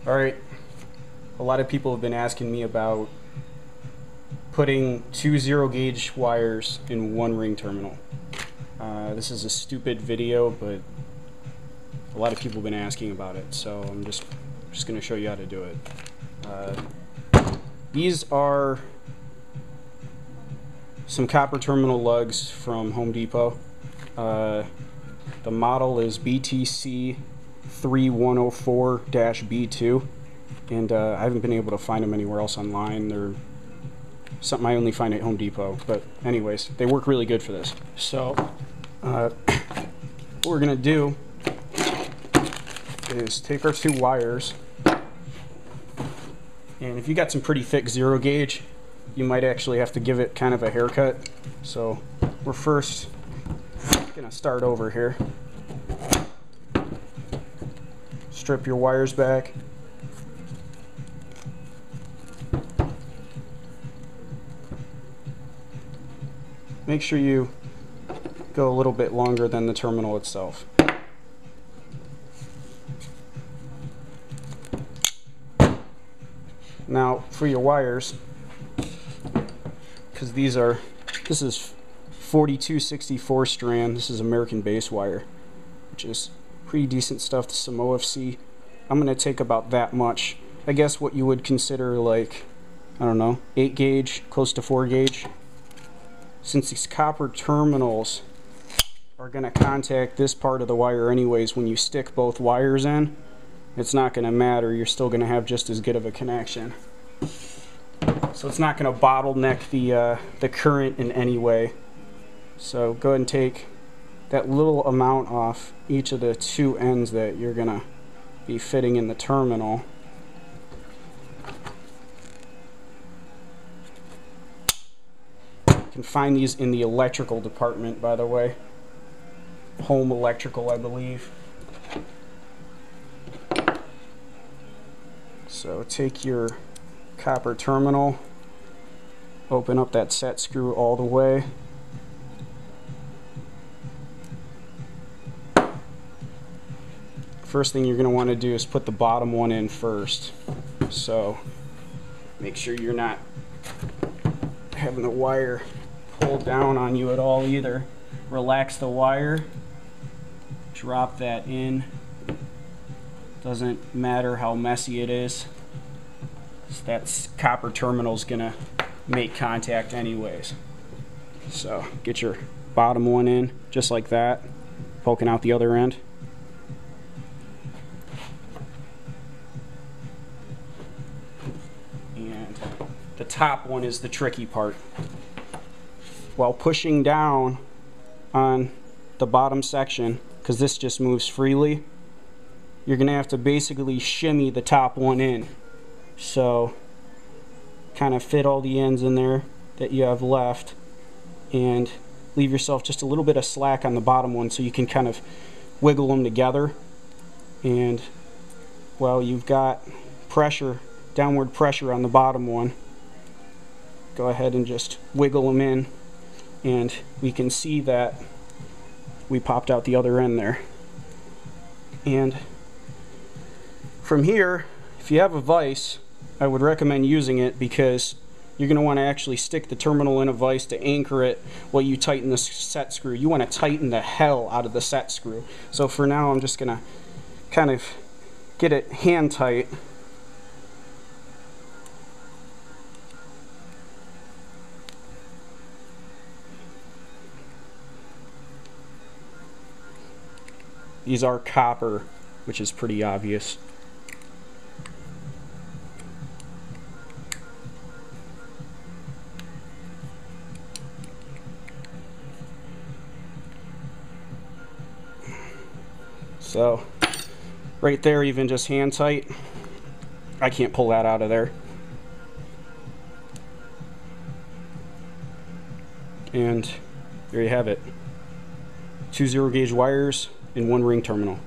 Alright, a lot of people have been asking me about putting two 0-gauge wires in one ring terminal. This is a stupid video, but a lot of people have been asking about it, so I'm just going to show you how to do it. These are some copper terminal lugs from Home Depot. The model is BTC 3104-B2, and I haven't been able to find them anywhere else online. They're something I only find at Home Depot, but anyways, they work really good for this. So what we're gonna do is take our two wires, and if you got some pretty thick 0-gauge, you might actually have to give it kind of a haircut. So we're first gonna start over here. Strip your wires back. Make sure you go a little bit longer than the terminal itself. Now for your wires, because this is 4264 strand, this is American base wire, which is pretty decent stuff, some OFC. I'm going to take about that much. I guess what you would consider like, I don't know, 8-gauge, close to 4-gauge. Since these copper terminals are going to contact this part of the wire anyways, when you stick both wires in, it's not going to matter. You're still going to have just as good of a connection. So it's not going to bottleneck the current in any way. So go ahead and take that little amount off each of the two ends that you're going to be fitting in the terminal. You can find these in the electrical department, by the way. Home Electrical, I believe. So take your copper terminal, open up that set screw all the way. First thing you're going to want to do is put the bottom one in first. So make sure you're not having the wire pull down on you at all either. Relax the wire, drop that in. Doesn't matter how messy it is. That copper terminal is going to make contact anyways. So get your bottom one in just like that, poking out the other end. And the top one is the tricky part. While pushing down on the bottom section, because this just moves freely, you're going to have to basically shimmy the top one in. So kind of fit all the ends in there that you have left, and leave yourself just a little bit of slack on the bottom one so you can kind of wiggle them together. And while you've got pressure, downward pressure on the bottom one, go ahead and just wiggle them in, and we can see that we popped out the other end there. And from here, if you have a vise, I would recommend using it, because you're going to want to actually stick the terminal in a vise to anchor it while you tighten the set screw. You want to tighten the hell out of the set screw. So for now, I'm just going to kind of get it hand tight. These are copper, which is pretty obvious. So right there, even just hand tight, I can't pull that out of there. And there you have it. Two 0-gauge wires in one ring terminal.